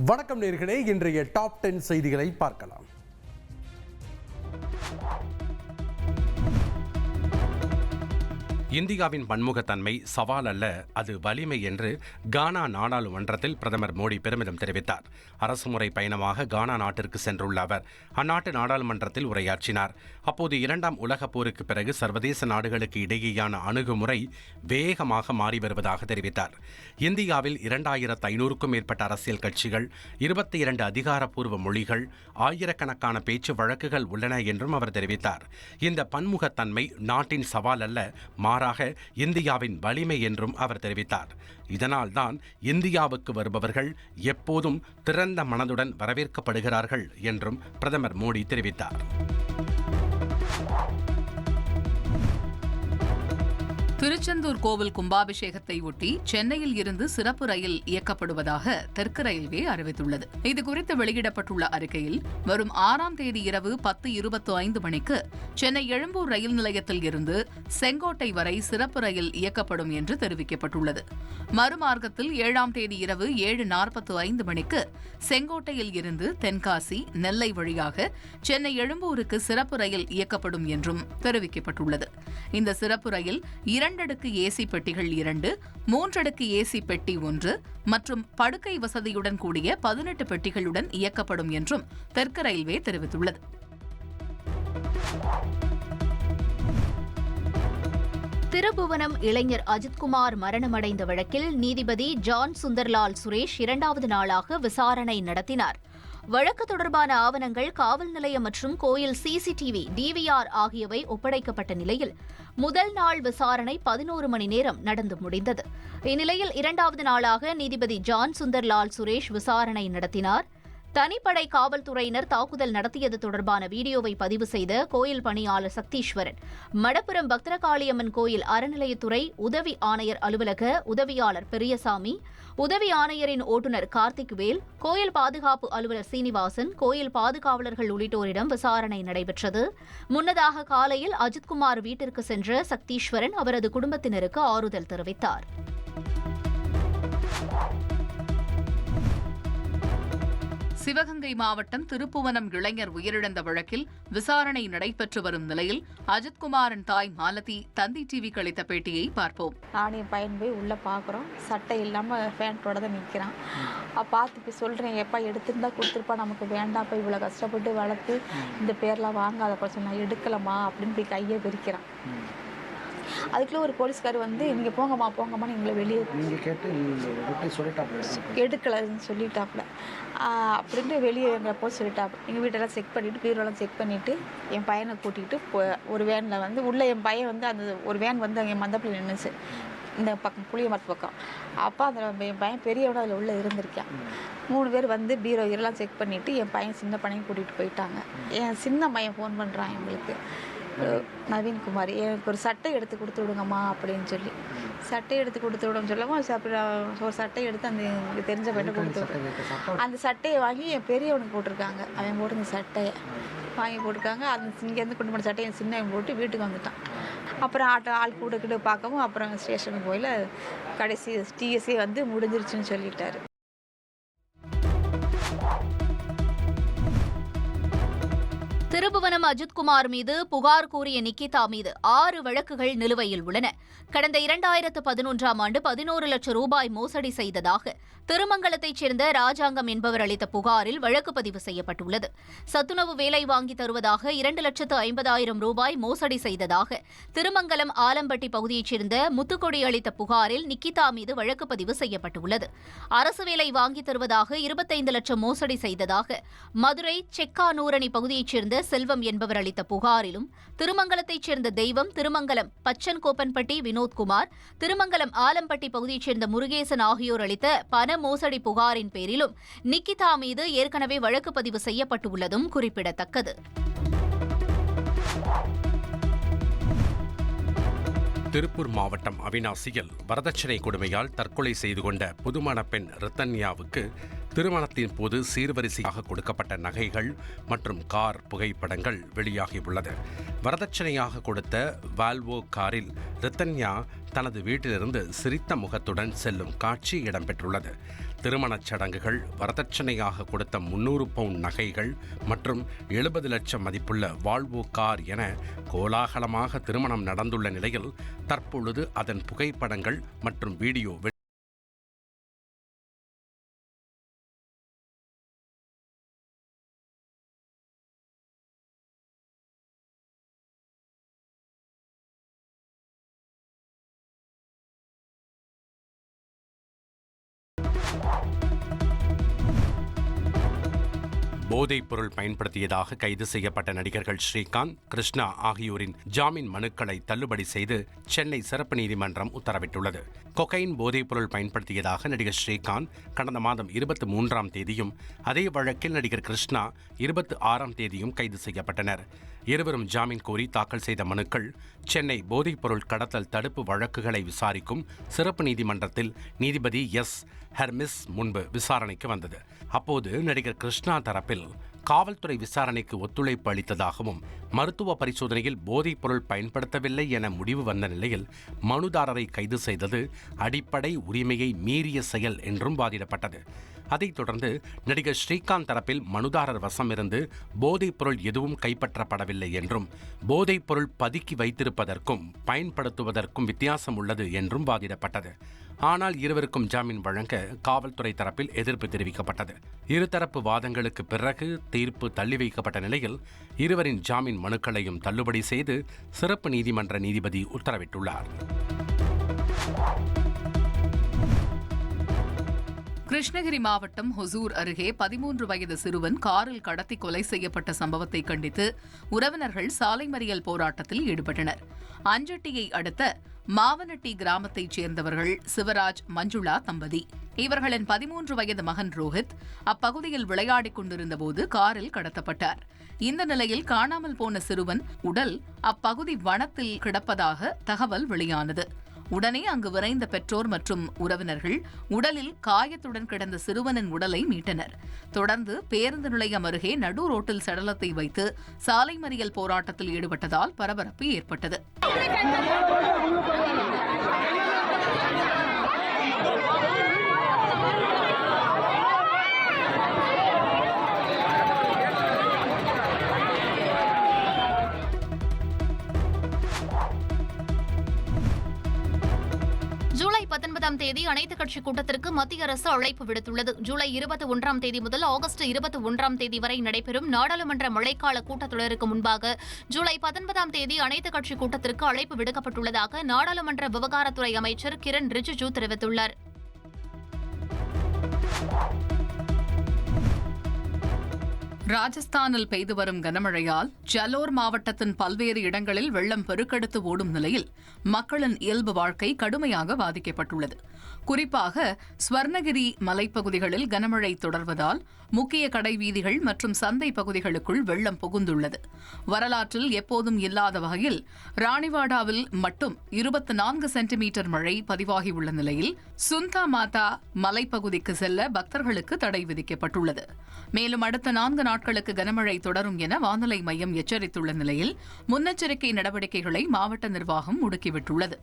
வணக்கம் நேயர்களே, இன்றைய டாப் 10 செய்திகளை பார்க்கலாம். இந்தியாவின் பன்முகத்தன்மை சவால் அல்ல, அது வலிமை என்று கானா நாடாளுமன்றத்தில் பிரதமர் மோடி பெருமிதம் தெரிவித்தார். அரசுமுறை பயணமாக கானா நாட்டிற்கு சென்றுள்ள அவர் அந்நாட்டு நாடாளுமன்றத்தில் உரையாற்றினார். அப்போது இரண்டாம் உலகப் போருக்கு பிறகு சர்வதேச நாடுகளுக்கு இடையேயான அணுகுமுறை வேகமாக மாறி வருவதாக தெரிவித்தார். இந்தியாவில் 2500க்கும் மேற்பட்ட அரசியல் கட்சிகள், 22 அதிகாரப்பூர்வ மொழிகள், ஆயிரக்கணக்கான பேச்சு வழக்குகள் உள்ளன என்றும் அவர் தெரிவித்தார். இந்த பன்முகத்தன்மை நாட்டின் சவால் அல்ல, மாறாக இந்தியாவின் வலிமை என்றும் அவர் தெரிவித்தார். இதனால்தான் இந்தியாவுக்கு வருபவர்கள் எப்போதும் திறந்த மனதுடன் வரவேற்கப்படுகிறார்கள் என்றும் பிரதமர் மோடி தெரிவித்தார். திருச்செந்தூர் கோவில் கும்பாபிஷேகத்தை ஒட்டி சென்னையில் இருந்து சிறப்பு ரயில் இயக்கப்படுவதாக தெற்கு ரயில்வே அறிவித்துள்ளது. இதுகுறித்து வெளியிடப்பட்டுள்ள அறிக்கையில் வரும் 6ஆம் தேதி இரவு 10:25 மணிக்கு சென்னை எழும்பூர் ரயில் நிலையத்தில் இருந்து செங்கோட்டை வரை சிறப்பு ரயில் இயக்கப்படும் என்று தெரிவிக்கப்பட்டுள்ளது. மறுமார்க்கத்தில் 7ஆம் தேதி இரவு 7:45 மணிக்கு செங்கோட்டையில் இருந்து தென்காசி, நெல்லை வழியாக சென்னை எழும்பூருக்கு சிறப்பு ரயில் இயக்கப்படும் என்றும் தெரிவிக்கப்பட்டுள்ளது. இந்த சிறப்பு ரயில் 2 அடுக்கு ஏசி பெட்டிகள் 2, 3 அடுக்கு ஏசி பெட்டி 1 மற்றும் படுக்கை வசதியுடன் கூடிய 18 பெட்டிகளுடன் இயக்கப்படும் என்றும் தெற்கு ரயில்வே தெரிவித்துள்ளது. திருபுவனம் இளைஞர் அஜித்குமார் மரணமடைந்த வழக்கில் நீதிபதி ஜான் சுந்தர்லால் சுரேஷ் 2வது நாளாக விசாரணை நடத்தினார். வழக்கு தொடர்பான ஆவணங்கள், காவல் நிலையம் மற்றும் கோயில் சிசிடிவி, டிவிஆர் ஆகியவை ஒப்படைக்கப்பட்ட நிலையில் முதல் நாள் விசாரணை 11 மணி நேரம் நடந்து முடிந்தது. இந்நிலையில் 2வது நாளாக நீதிபதி ஜான் சுந்தர்லால் சுரேஷ் விசாரணை நடத்தினார். தனிப்படை காவல்துறையினர் தாக்குதல் நடத்தியது தொடர்பான வீடியோவை பதிவு செய்த கோயில் பணியாளர் சக்தீஸ்வரன், மடப்புரம் பக்தரகாளியம்மன் கோயில் அறநிலையத்துறை உதவி ஆணையர் அலுவலக உதவியாளர் பெரியசாமி, உதவி ஆணையரின் ஓட்டுநர் கார்த்திக்வேல், கோயில் பாதுகாப்பு அலுவலர் சீனிவாசன், கோயில் பாதுகாவலர்கள் உள்ளிட்டோரிடம் விசாரணை நடைபெற்றது. முன்னதாக காலையில் அஜித்குமார் வீட்டிற்கு சென்ற சக்தீஸ்வரன் அவரது குடும்பத்தினருக்கு ஆறுதல் தெரிவித்தார். சிவகங்கை மாவட்டம் திருப்புவனம் இளைஞர் உயிரிழந்த வழக்கில் விசாரணை நடைபெற்று வரும் நிலையில் அஜித்குமாரின் தாய் மாலதி தந்தி டிவிக்கு அளித்த பேட்டியை பார்ப்போம். நானும் என் பையன் போய் உள்ளே பார்க்குறோம், சட்டை இல்லாமல் பேண்ட்டோட தான் நிற்கிறான். பார்த்து போய் சொல்கிறேன், எப்பா எடுத்துருந்தா கொடுத்துருப்பா, நமக்கு வேண்டாம், போய் இவ்வளோ கஷ்டப்பட்டு வளர்த்து இந்த பேர்லாம் வாங்காத சொன்னால் எடுக்கலாமா அப்படின்னு போய் கையை பிரிக்கிறான். அதுக்குள்ள ஒரு போலீஸ்கார் வந்து நீங்கள் போங்கம்மா எங்களை வெளியே எடுக்கலன்னு சொல்லிட்டாப்புல. அப்படின்ட்டு வெளியே எங்களை போக சொல்லிட்டாப்புல. எங்கள் வீட்டெல்லாம் செக் பண்ணிவிட்டு, பீரோலாம் செக் பண்ணிவிட்டு என் பையனை கூட்டிகிட்டு ஒரு வேனில் வந்து உள்ளே என் பையன் வந்து அந்த ஒரு வேன் வந்து அங்கே மந்தப்பில் நின்றுச்சு, இந்த பக்கம் புளிய மரத்து பக்கம். அப்போ அந்த என் பையன் பெரியவட அதில் உள்ளே இருந்திருக்கான். 3 பேர் வந்து பீரோ இதெல்லாம் செக் பண்ணிவிட்டு என் பையன் சின்ன பையன் கூட்டிகிட்டு போயிட்டாங்க. என் சின்ன பையன் ஃபோன் பண்ணுறான் எங்களுக்கு, நவீன்குமார், எனக்கு ஒரு சட்டை எடுத்து கொடுத்து விடுங்கம்மா அப்படின்னு சொல்லி சட்டை எடுத்து கொடுத்து விடுன்னு சொல்லவும் ஒரு சட்டை எடுத்து அந்த எனக்கு தெரிஞ்ச பையனை கொடுத்து விட்டேன். அந்த சட்டையை வாங்கி என் பெரியவனுக்கு போட்டிருக்காங்க. அவன் போட்டு இந்த சட்டையை வாங்கி போட்டிருக்காங்க. அந்த இங்கேருந்து கொண்டு போன சட்டையை சின்னவன் போட்டு வீட்டுக்கு வந்துட்டான். அப்புறம் ஆள் கூட பார்க்கவும் அப்புறம் ஸ்டேஷனுக்கு போயில கடைசி டிஎஸ்சி வந்து முடிஞ்சிருச்சுன்னு சொல்லிட்டாரு. திருபுவனம் அஜித்குமார் மீது புகார் கூறிய நிக்கிதா மீது 6 வழக்குகள் நிலுவையில் உள்ளன. கடந்த 2011ஆம் ஆண்டு 11 லட்சம் ரூபாய் மோசடி செய்ததாக திருமங்கலத்தைச் சேர்ந்த ராஜாங்கம் என்பவர் அளித்த புகாரில் வழக்கு பதிவு செய்யப்பட்டுள்ளது. சத்துணவு வேலை வாங்கி தருவதாக 2,50,000 ரூபாய் மோசடி செய்ததாக திருமங்கலம் ஆலம்பட்டி பகுதியைச் சேர்ந்த முத்துக்கொடி அளித்த புகாரில் நிக்கிதா மீது வழக்கு பதிவு செய்யப்பட்டுள்ளது. அரசு வேலை வாங்கி தருவதாக 25 லட்சம் மோசடி செய்ததாக மதுரை செக்கானூரணி பகுதியைச் சேர்ந்த செல்வம் என்பவர் அளித்த புகாரிலும் திருமங்கலத்தைச் சேர்ந்த தெய்வம், திருமங்கலம் பச்சன்கோப்பன்பட்டி வினோத்குமார், திருமங்கலம் ஆலம்பட்டி பகுதியைச் சேர்ந்த முருகேசன் ஆகியோர் அளித்த பண மோசடி புகாரின் பேரிலும் நிக்கிதா மீது ஏற்கனவே வழக்கு பதிவு செய்யப்பட்டுள்ளதும் குறிப்பிடத்தக்கது. திருப்பூர் மாவட்டம் அவிநாசியில் வரதட்சணை கொடுமையால் தற்கொலை செய்து கொண்ட புதுமண பெண் ரித்தன்யாவுக்கு திருமணத்தின் போது சீர்வரிசையாக கொடுக்கப்பட்ட நகைகள் மற்றும் கார் புகைப்படங்கள் வெளியாகியுள்ளது. வரதட்சணையாக கொடுத்த வால்வோ காரில் ரித்தன்யா தனது வீட்டிலிருந்து சிரித்த முகத்துடன் செல்லும் காட்சி இடம்பெற்றுள்ளது. திருமணச் சடங்குகள், வரதட்சணையாக கொடுத்த 300 பவுண்ட் நகைகள் மற்றும் 70 லட்சம் மதிப்புள்ள வால்வோ கார் என கோலாகலமாக திருமணம் நடந்துள்ள நிலையில் தற்பொழுது அதன் புகைப்படங்கள் மற்றும் வீடியோ போதைப் பொருள் பயன்படுத்தியதாக கைது செய்யப்பட்ட நடிகர்கள் ஸ்ரீகாந்த், கிருஷ்ணா ஆகியோரின் ஜாமீன் மனுக்களை தள்ளுபடி செய்து சென்னை சிறப்பு நீதிமன்றம் உத்தரவிட்டுள்ளது. கொகைன் போதைப் பொருள் பயன்படுத்தியதாக நடிகர் ஸ்ரீகாந்த் கடந்த மாதம் 23ஆம் தேதியும் அதே வழக்கில் நடிகர் கிருஷ்ணா 26ஆம் தேதியும் கைது செய்யப்பட்டனர். இருவரும் ஜாமீன் கோரி தாக்கல் செய்த மனுக்கள் சென்னை போதைப் பொருள் கடத்தல் தடுப்பு வழக்குகளை விசாரிக்கும் சிறப்பு நீதிமன்றத்தில் நீதிபதி எஸ். ஹெர்மிஸ் முன்பு விசாரணைக்கு வந்தது. அப்போது நடிகர் கிருஷ்ணா தரப்பில் காவல்துறை விசாரணைக்கு ஒத்துழைப்பு அளித்ததாகவும் மருத்துவ பரிசோதனையில் போதைப் பொருள் பயன்படுத்தவில்லை என முடிவு வந்த நிலையில் மனுதாரரை கைது செய்தது அடிப்படை உரிமையை மீறிய செயல் என்றும் வாதிடப்பட்டது. அதைத் தொடர்ந்து நடிகர் ஸ்ரீகாந்த் தரப்பில் மனுதாரர் வசமிருந்து போதைப் பொருள் எதுவும் கைப்பற்றப்படவில்லை என்றும் போதைப் பொருள் பதுக்கி வைத்திருப்பதற்கும் பயன்படுத்துவதற்கும் வித்தியாசம் உள்ளது என்றும் வாதிடப்பட்டது. ஆனால் இருவருக்கும் ஜாமீன் வழங்க காவல்துறை தரப்பில் எதிர்ப்பு தெரிவிக்கப்பட்டது. இருதரப்பு வாதங்களுக்கு பிறகு தீர்ப்பு தள்ளி வைக்கப்பட்ட நிலையில் இருவரின் ஜாமீன் மனுக்களையும் தள்ளுபடி செய்து சிறப்பு நீதிமன்ற நீதிபதி உத்தரவிட்டுள்ளார். கிருஷ்ணகிரி மாவட்டம் ஹொசூர் அருகே 13 வயது சிறுவன் காரில் கடத்தி கொலை செய்யப்பட்ட சம்பவத்தை கண்டித்து உறவினர்கள் சாலை மறியல் போராட்டத்தில் ஈடுபட்டனர். அஞ்சட்டியை அடுத்த மாவனட்டி கிராமத்தைச் சேர்ந்தவர்கள் சிவராஜ், மஞ்சுளா தம்பதி. இவர்களின் 13 வயது மகன் ரோஹித் அப்பகுதியில் விளையாடிக் கொண்டிருந்தபோது காரில் கடத்தப்பட்டார். இந்த நிலையில் காணாமல் போன சிறுவன் உடல் அப்பகுதி வனத்தில் கிடப்பதாக தகவல் வெளியானது. உடனே அங்கு விரைந்த பெற்றோர் மற்றும் உறவினர்கள் உடலில் காயத்துடன் கிடந்த சிறுவனின் உடலை மீட்டனர். தொடர்ந்து பேருந்து நிலையம் அருகே நடு ரோட்டில் சடலத்தை வைத்து சாலை மறியல் போராட்டத்தில் ஈடுபட்டதால் பரபரப்பு ஏற்பட்டது. ஜூலை 19ஆம் தேதி அனைத்துக் கட்சி கூட்டத்திற்கு மத்திய அரசு அழைப்பு விடுத்துள்ளது. ஜூலை 21ஆம் தேதி முதல் ஆகஸ்ட் 21ஆம் தேதி வரை நடைபெறும் நாடாளுமன்ற மழைக்கால கூட்டத்தொடருக்கு முன்பாக ஜூலை 19ஆம் தேதி அனைத்துக் கட்சி கூட்டத்திற்கு அழைப்பு விடுக்கப்பட்டுள்ளதாக நாடாளுமன்ற விவகாரத்துறை அமைச்சர் கிரண் ரிஜிஜு தெரிவித்துள்ளார். ராஜஸ்தானில் பெய்து வரும் கனமழையால் ஜலோர் மாவட்டத்தின் பல்வேறு இடங்களில் வெள்ளம் பெருக்கெடுத்து ஓடும் நிலையில் மக்களின் இயல்பு வாழ்க்கை கடுமையாக பாதிக்கப்பட்டுள்ளது. குறிப்பாக ஸ்வர்ணகிரி மலைப்பகுதிகளில் கனமழை தொடர்வதால் முக்கிய கடை வீதிகள் மற்றும் சந்தை பகுதிகளுக்குள் வெள்ளம் புகுந்துள்ளது. வரலாற்றில் எப்போதும் இல்லாத வகையில் ராணிவாடாவில் மட்டும் 24 சென்டிமீட்டர் மழை பதிவாகியுள்ள நிலையில் சுந்தா மாதா மலைப்பகுதிக்கு செல்ல பக்தர்களுக்கு தடை விதிக்கப்பட்டுள்ளது. மேலும் அடுத்த 4 நாட்களுக்கு கனமழை தொடரும் என வானிலை மையம் எச்சரித்துள்ள நிலையில் முன்னெச்சரிக்கை நடவடிக்கைகளை மாவட்ட நிர்வாகம் முடுக்கிவிட்டுள்ளது.